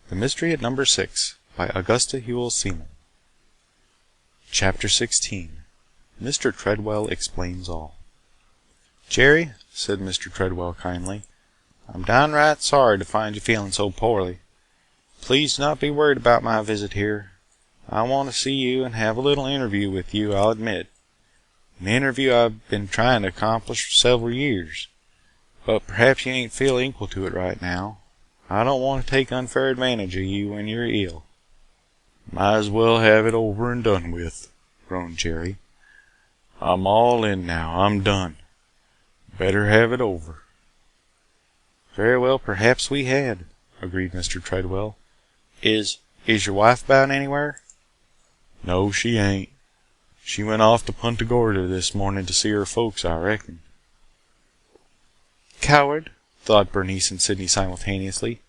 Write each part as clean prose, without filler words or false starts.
The Mystery at Number 6 by Augusta Hewell Seaman. Chapter 16. Mr. Tredwell Explains All. "Jerry," said Mr. Tredwell kindly, "I'm downright sorry to find you feeling so poorly. Please do not be worried about my visit here. I want to see you and have a little interview with you, I'll admit. An interview I've been trying to accomplish for several years. But perhaps you ain't feel equal to it right now. I don't want to take unfair advantage of you when you're ill." "Might as well have it over and done with," groaned Jerry. "I'm all in now. I'm done. Better have it over." "Very well, perhaps we had," agreed Mr. Tredwell. Is your wife about anywhere?" "No, she ain't. She went off to Punta Gorda this morning to see her folks, I reckon." "Coward," thought Bernice and Sydney simultaneously.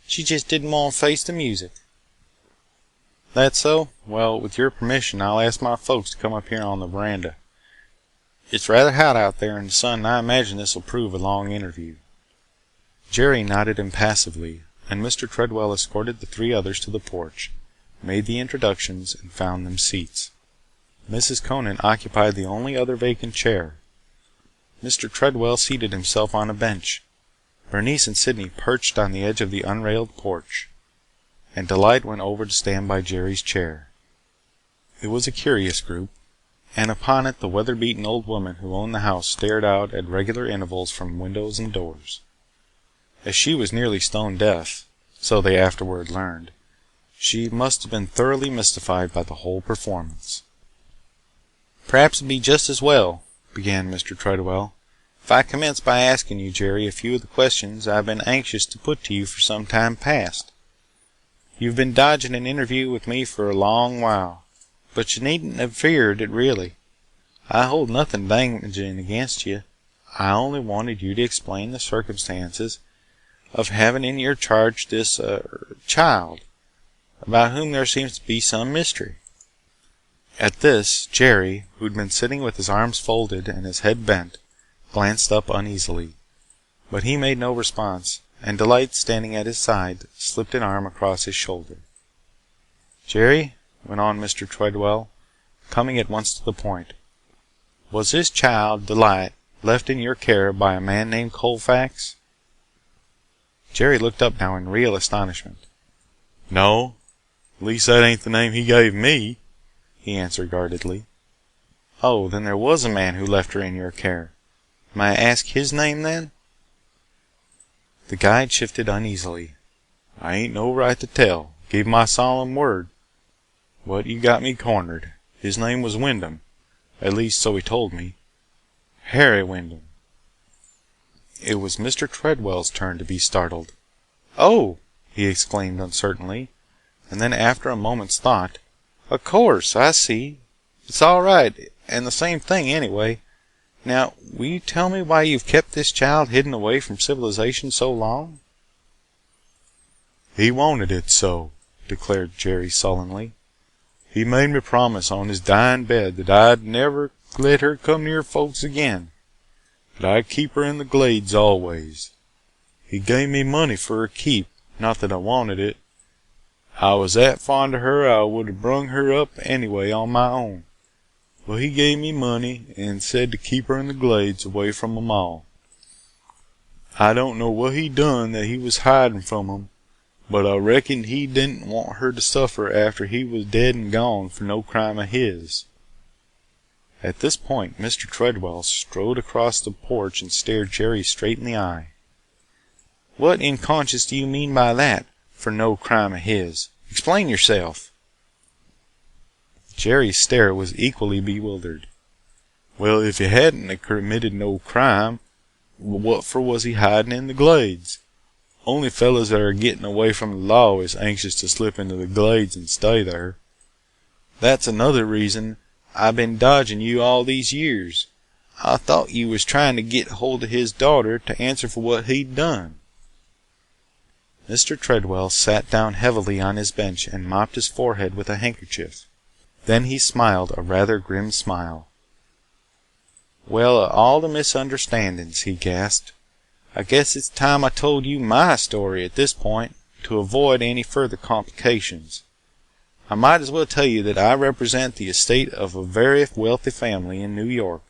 "She just didn't want to face the music." "That so? Well, with your permission, I'll ask my folks to come up here on the veranda. It's rather hot out there in the sun and I imagine this will prove a long interview." Jerry nodded impassively, and Mr. Tredwell escorted the three others to the porch, made the introductions, and found them seats. Mrs. Conant occupied the only other vacant chair. Mr. Tredwell seated himself on a bench. Bernice and Sydney perched on the edge of the unrailed porch, and Delight went over to stand by Jerry's chair. It was a curious group, and upon it the weather-beaten old woman who owned the house stared out at regular intervals from windows and doors. As she was nearly stone deaf, so they afterward learned, she must have been thoroughly mystified by the whole performance. "Perhaps it'd be just as well," began Mr. Tredwell, "if I commence by asking you, Jerry, a few of the questions I've been anxious to put to you for some time past. You've been dodging an interview with me for a long while, but you needn't have feared it really. I hold nothing damaging against you. I only wanted you to explain the circumstances of having in your charge this, child, about whom there seems to be some mystery." At this, Jerry, who'd been sitting with his arms folded and his head bent, glanced up uneasily, but he made no response, and Delight, standing at his side, slipped an arm across his shoulder. "Jerry," went on Mr. Tredwell, coming at once to the point, "was this child, Delight, left in your care by a man named Colfax?" Jerry looked up now in real astonishment. "No. At least that ain't the name he gave me," he answered guardedly. "Oh, then there was a man who left her in your care. May I ask his name then?" The guide shifted uneasily. "I ain't no right to tell. Give my solemn word. But you got me cornered. His name was Wyndham. At least so he told me. Harry Wyndham." It was Mr. Tredwell's turn to be startled. "Oh!" he exclaimed uncertainly, and then after a moment's thought, "Of course, I see. It's all right, and the same thing anyway. Now, will you tell me why you've kept this child hidden away from civilization so long?" "He wanted it so," declared Jerry sullenly. "He made me promise on his dying bed that I'd never let her come near folks again. That I'd keep her in the Glades always. He gave me money for her keep, not that I wanted it. I was that fond of her I would have brung her up anyway on my own. But he gave me money and said to keep her in the Glades away from 'em all. I don't know what he done that he was hiding from 'em, but I reckon he didn't want her to suffer after he was dead and gone for no crime of his." At this point Mr. Tredwell strode across the porch and stared Jerry straight in the eye. "What in conscience do you mean by that, 'for no crime of his'? Explain yourself." Jerry's stare was equally bewildered. "Well, if he hadn't committed no crime, what for was he hiding in the Glades? Only fellas that are getting away from the law is anxious to slip into the Glades and stay there. That's another reason I been dodging you all these years. I thought you was trying to get hold of his daughter to answer for what he'd done." Mr. Tredwell sat down heavily on his bench and mopped his forehead with a handkerchief. Then he smiled a rather grim smile. "Well, of all the misunderstandings," he gasped, "I guess it's time I told you my story at this point. to avoid any further complications, I might as well tell you that I represent the estate of a very wealthy family in New York,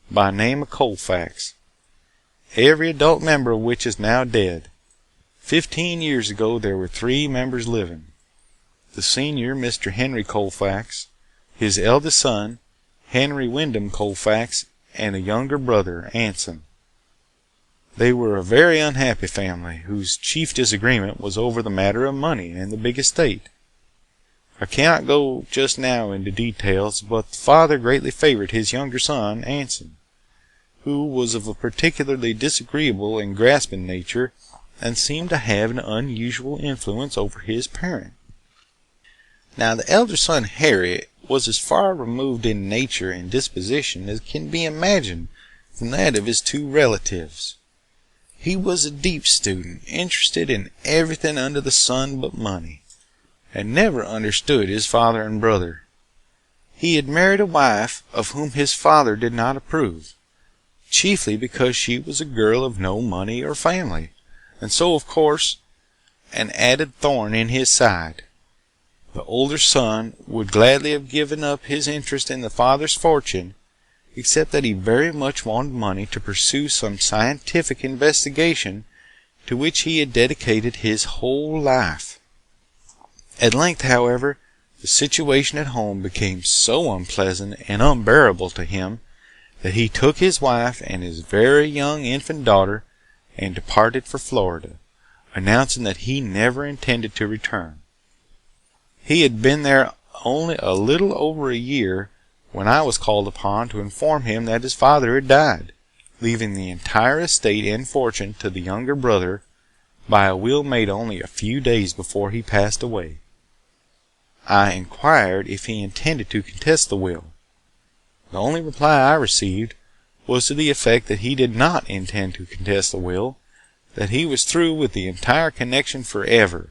by name of Colfax, every adult member of which is now dead. 15 years ago there were 3 members living. The senior, Mr. Henry Colfax, his eldest son, Henry Wyndham Colfax, and a younger brother, Anson. They were a very unhappy family, whose chief disagreement was over the matter of money and the big estate. I cannot go just now into details, but the father greatly favored his younger son, Anson, who was of a particularly disagreeable and grasping nature, and seemed to have an unusual influence over his parent. Now, the elder son, Harry, was as far removed in nature and disposition as can be imagined from that of his 2 relatives. He was a deep student, interested in everything under the sun but money, and never understood his father and brother. He had married a wife of whom his father did not approve, chiefly because she was a girl of no money or family, and so, of course, an added thorn in his side. The older son would gladly have given up his interest in the father's fortune, except that he very much wanted money to pursue some scientific investigation to which he had dedicated his whole life. At length, however, the situation at home became so unpleasant and unbearable to him that he took his wife and his very young infant daughter and departed for Florida, announcing that he never intended to return. He had been there only a little over a year when I was called upon to inform him that his father had died, leaving the entire estate and fortune to the younger brother by a will made only a few days before he passed away. I inquired if he intended to contest the will. The only reply I received was to the effect that he did not intend to contest the will, that he was through with the entire connection forever,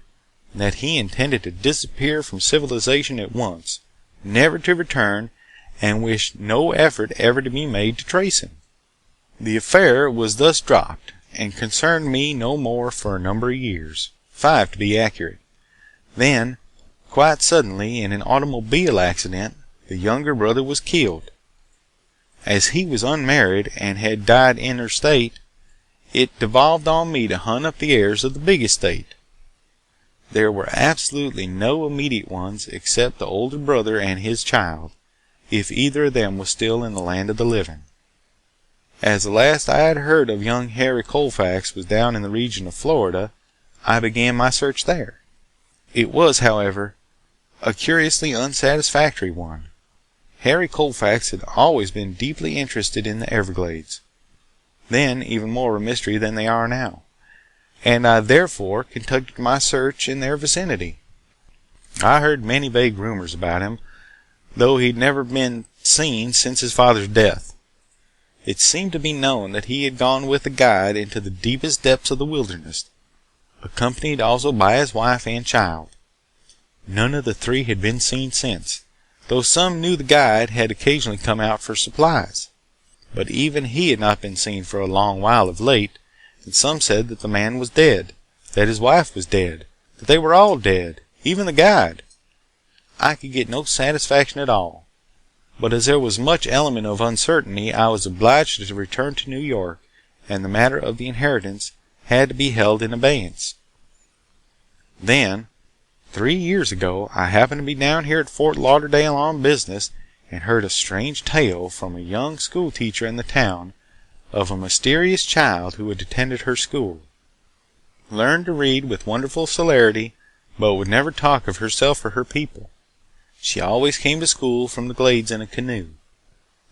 and that he intended to disappear from civilization at once, never to return, and wished no effort ever to be made to trace him. The affair was thus dropped, and concerned me no more for a number of years, 5 to be accurate. Then, quite suddenly, in an automobile accident, the younger brother was killed. As he was unmarried and had died interstate, it devolved on me to hunt up the heirs of the big estate. There were absolutely no immediate ones except the older brother and his child, if either of them was still in the land of the living. As the last I had heard of young Harry Colfax was down in the region of Florida, I began my search there. It was, however, a curiously unsatisfactory one. Harry Colfax had always been deeply interested in the Everglades, then even more of a mystery than they are now, and I therefore conducted my search in their vicinity. I heard many vague rumors about him, though he'd never been seen since his father's death. It seemed to be known that he had gone with a guide into the deepest depths of the wilderness, accompanied also by his wife and child. None of the 3 had been seen since, though some knew the guide had occasionally come out for supplies. But even he had not been seen for a long while of late, and some said that the man was dead, that his wife was dead, that they were all dead, even the guide. I could get no satisfaction at all, but as there was much element of uncertainty, I was obliged to return to New York, and the matter of the inheritance had to be held in abeyance. Then, 3 years ago, I happened to be down here at Fort Lauderdale on business, and heard a strange tale from a young school teacher in the town of a mysterious child who had attended her school, learned to read with wonderful celerity, but would never talk of herself or her people. She always came to school from the glades in a canoe.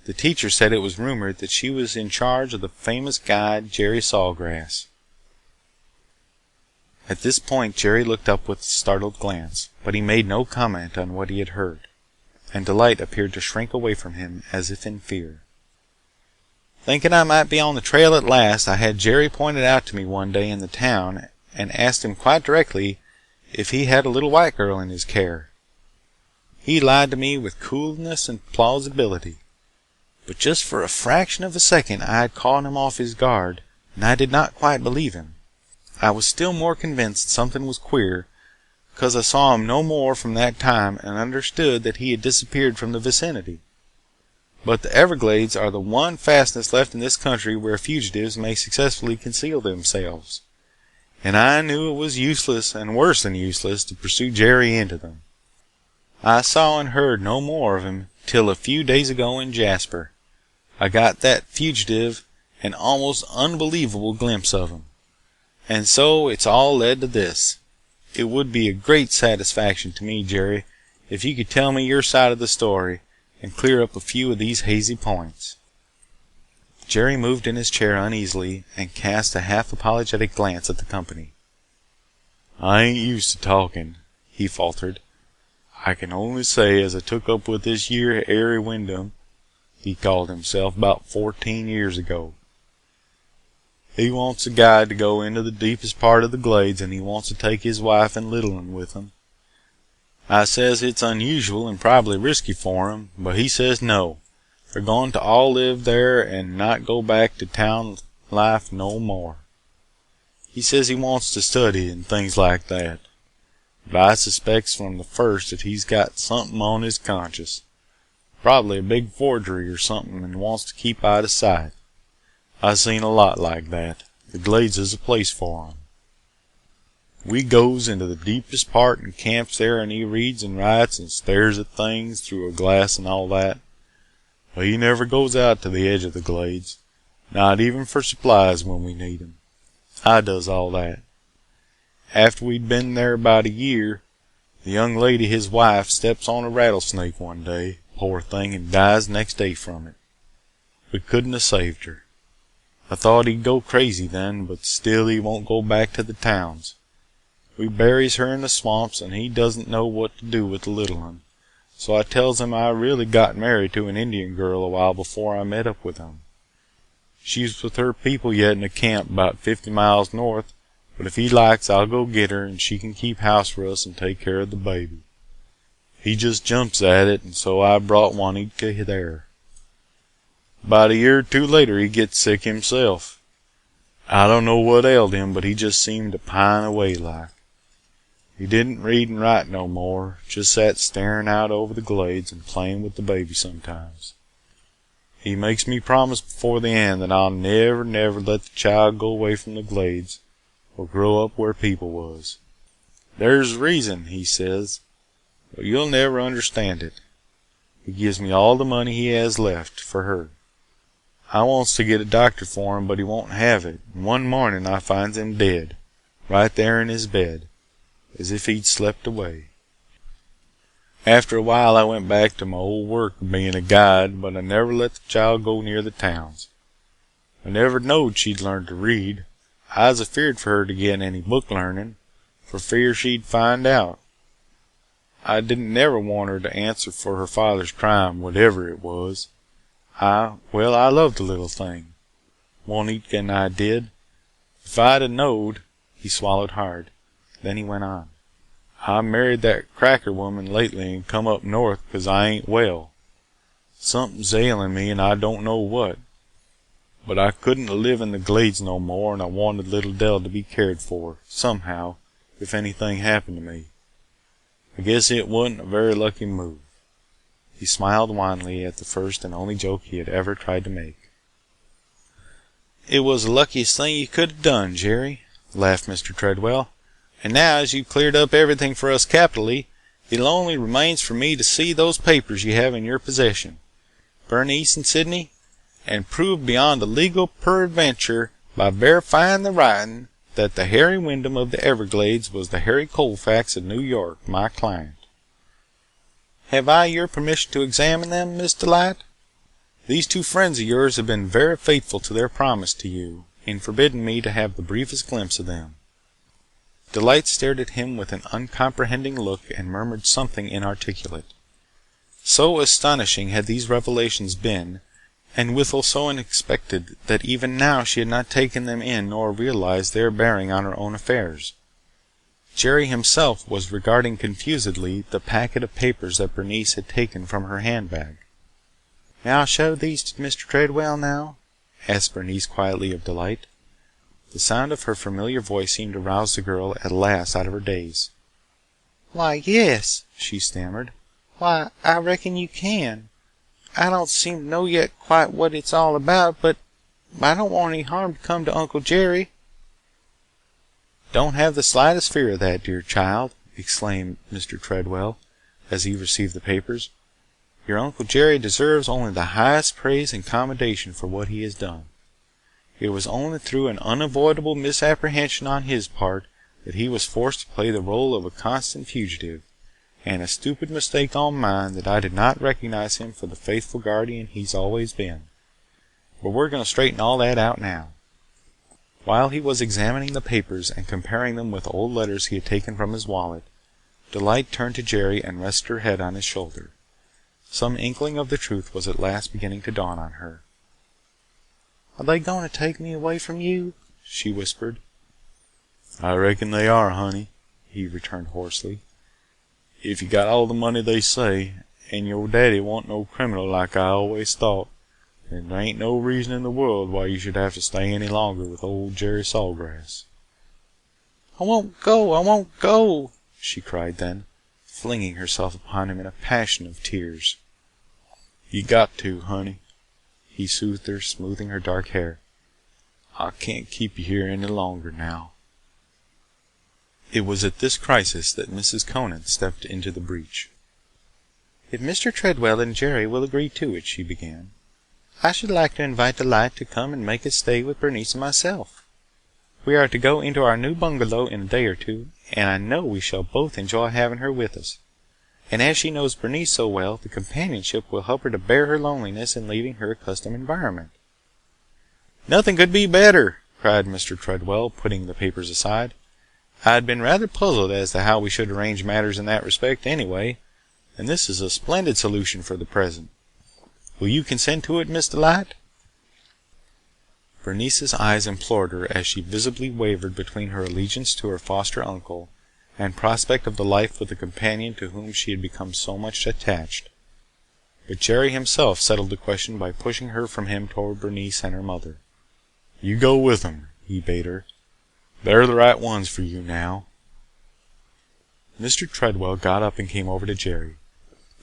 The teacher said it was rumored that she was in charge of the famous guide Jerry Sawgrass. At this point Jerry looked up with a startled glance, but he made no comment on what he had heard, and Delight appeared to shrink away from him as if in fear. Thinking I might be on the trail at last, I had Jerry pointed out to me one day in the town, and asked him quite directly if he had a little white girl in his care. He lied to me with coolness and plausibility, but just for a fraction of a second I had caught him off his guard, and I did not quite believe him. I was still more convinced something was queer, 'cause I saw him no more from that time and understood that he had disappeared from the vicinity. But the Everglades are the one fastness left in this country where fugitives may successfully conceal themselves, and I knew it was useless and worse than useless to pursue Jerry into them. I saw and heard no more of him till a few days ago in Jasper. I got that fugitive an almost unbelievable glimpse of him. And so it's all led to this. It would be a great satisfaction to me, Jerry, if you could tell me your side of the story and clear up a few of these hazy points." Jerry moved in his chair uneasily and cast a half apologetic glance at the company. "I ain't used to talking," he faltered. "I can only say as I took up with this yere Harry Wyndham, he called himself, about 14 years ago. He wants a guide to go into the deepest part of the Glades, and he wants to take his wife and little un with him. I says it's unusual and probably risky for him, but he says no, they're going to all live there and not go back to town life no more. He says he wants to study and things like that, but I suspects from the first that he's got something on his conscience, probably a big forgery or something, and wants to keep out of sight. I seen a lot like that. The Glades is a place for him. We goes into the deepest part and camps there, and he reads and writes and stares at things through a glass and all that. But he never goes out to the edge of the Glades, not even for supplies when we need 'em. I does all that. After we'd been there about a year, the young lady, his wife, steps on a rattlesnake one day, poor thing, and dies next day from it. We couldn't have saved her. I thought he'd go crazy then, but still he won't go back to the towns. We buries her in the swamps, and he doesn't know what to do with the little one, so I tells him I really got married to an Indian girl a while before I met up with him. She's with her people yet in a camp about 50 miles north, but if he likes I'll go get her and she can keep house for us and take care of the baby. He just jumps at it, and so I brought Juanita there. About a year or two later he gets sick himself. I don't know what ailed him, but he just seemed to pine away like. He didn't read and write no more, just sat staring out over the Glades and playing with the baby sometimes. He makes me promise before the end that I'll never let the child go away from the Glades or grow up where people was. There's reason, he says, but you'll never understand it. He gives me all the money he has left for her. I wants to get a doctor for him, but he won't have it, and one morning I finds him dead, right there in his bed, as if he'd slept away. After a while I went back to my old work of being a guide, but I never let the child go near the towns. I never knowed she'd learned to read. I was afeared for her to get any book learning, for fear she'd find out. I didn't never want her to answer for her father's crime, whatever it was. I loved the little thing. Juanita and I did. If I'd a knowed—" he swallowed hard. Then he went on. "I married that cracker woman lately and come up north 'cause I ain't well. Something's ailing me and I don't know what. But I couldn't live in the Glades no more, and I wanted little Dell to be cared for, somehow, if anything happened to me. I guess it wasn't a very lucky move." He smiled wanly at the first and only joke he had ever tried to make. "It was the luckiest thing you could have done, Jerry," laughed Mr. Tredwell. "And now, as you've cleared up everything for us capitally, it only remains for me to see those papers you have in your possession, Bernice and Sidney, and prove beyond a legal peradventure by verifying the writing that the Harry Wyndham of the Everglades was the Harry Colfax of New York, my client. Have I your permission to examine them, Miss Delight? These two friends of yours have been very faithful to their promise to you in forbidding me to have the briefest glimpse of them." Delight stared at him with an uncomprehending look and murmured something inarticulate. So astonishing had these revelations been, and withal so unexpected, that even now she had not taken them in nor realized their bearing on her own affairs. Jerry himself was regarding confusedly the packet of papers that Bernice had taken from her handbag. "May I show these to Mr. Tredwell now?" asked Bernice quietly of Delight. The sound of her familiar voice seemed to rouse the girl at last out of her daze. "Why, yes," she stammered. "Why, I reckon you can. I don't seem to know yet quite what it's all about, but I don't want any harm to come to Uncle Jerry." "Don't have the slightest fear of that, dear child," exclaimed Mr. Tredwell, as he received the papers. "Your Uncle Jerry deserves only the highest praise and commendation for what he has done. It was only through an unavoidable misapprehension on his part that he was forced to play the role of a constant fugitive, and a stupid mistake on mine that I did not recognize him for the faithful guardian he's always been. But we're going to straighten all that out now." While he was examining the papers and comparing them with old letters he had taken from his wallet, Delight turned to Jerry and rested her head on his shoulder. Some inkling of the truth was at last beginning to dawn on her. "Are they going to take me away from you?" she whispered. "I reckon they are, honey," he returned hoarsely. "If you got all the money they say, and your daddy wa'n't no criminal like I always thought, then there ain't no reason in the world why you should have to stay any longer with old Jerry Sawgrass." "I won't go! I won't go!" she cried then, flinging herself upon him in a passion of tears. "You got to, honey," he soothed her, smoothing her dark hair. "I can't keep you here any longer now." It was at this crisis that Mrs. Conant stepped into the breach. "If Mr. Tredwell and Jerry will agree to it," she began, "I should like to invite Delight to come and make a stay with Bernice and myself. We are to go into our new bungalow in a day or two, and I know we shall both enjoy having her with us. And as she knows Bernice so well, the companionship will help her to bear her loneliness in leaving her accustomed environment." "Nothing could be better!" cried Mr. Tredwell, putting the papers aside. "I had been rather puzzled as to how we should arrange matters in that respect, anyway, and this is a splendid solution for the present. Will you consent to it, Miss Delight?" Bernice's eyes implored her as she visibly wavered between her allegiance to her foster uncle and prospect of the life with the companion to whom she had become so much attached. But Jerry himself settled the question by pushing her from him toward Bernice and her mother. "You go with them," he bade her. "They're the right ones for you now." Mr. Tredwell got up and came over to Jerry.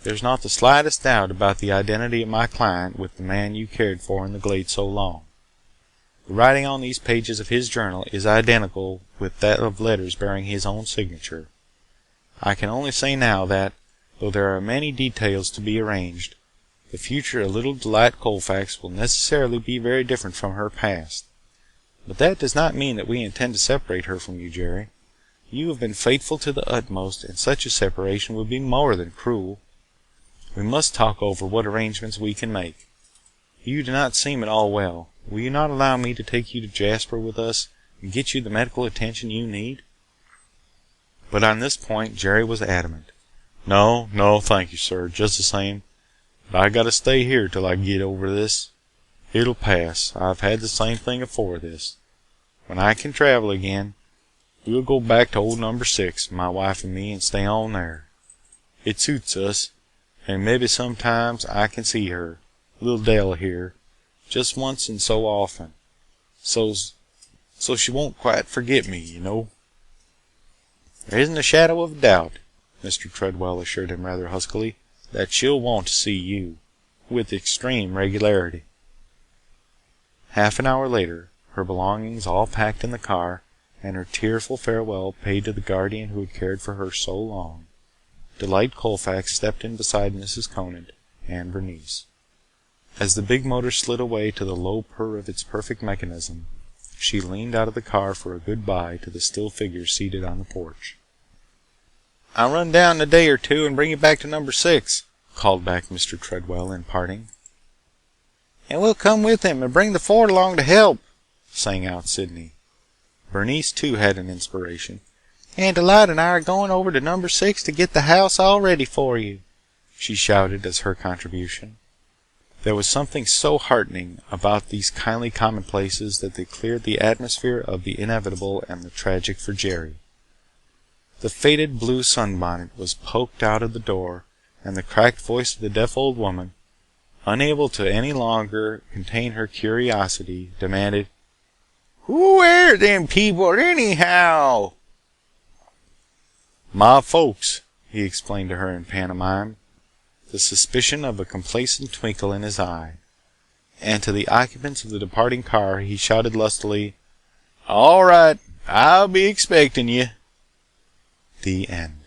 "There's not the slightest doubt about the identity of my client with the man you cared for in the Glade so long. The writing on these pages of his journal is identical with that of letters bearing his own signature. I can only say now that, though there are many details to be arranged, the future of little Delight Colfax will necessarily be very different from her past. But that does not mean that we intend to separate her from you, Jerry. You have been faithful to the utmost, and such a separation would be more than cruel. We must talk over what arrangements we can make. You do not seem at all well. Will you not allow me to take you to Jasper with us and get you the medical attention you need?" But on this point Jerry was adamant. "No, no, thank you, sir, just the same. But I gotta stay here till I get over this. It'll pass. I've had the same thing afore this. When I can travel again, we'll go back to old number 6, my wife and me, and stay on there. It suits us, and maybe sometimes I can see her, little Della here, just once in so often, so she won't quite forget me, you know." "There isn't a shadow of doubt," Mr. Tredwell assured him rather huskily, "that she'll want to see you, with extreme regularity." Half an hour later, her belongings all packed in the car, and her tearful farewell paid to the guardian who had cared for her so long, Delight Colfax stepped in beside Mrs. Conant and Bernice. As the big motor slid away to the low purr of its perfect mechanism, she leaned out of the car for a good-bye to the still figure seated on the porch. "I'll run down in a day or two and bring you back to number 6, called back Mr. Tredwell in parting. "And we'll come with him and bring the Ford along to help," sang out Sydney. Bernice too had an inspiration. "And Delight and I are going over to number 6 to get the house all ready for you," she shouted as her contribution. There was something so heartening about these kindly commonplaces that they cleared the atmosphere of the inevitable and the tragic for Jerry. The faded blue sunbonnet was poked out of the door, and the cracked voice of the deaf old woman, unable to any longer contain her curiosity, demanded, Who air them people, anyhow?" "My folks," he explained to her in pantomime, the suspicion of a complacent twinkle in his eye. And to the occupants of the departing car he shouted lustily, "All right. I 'll be expectin' you." The end.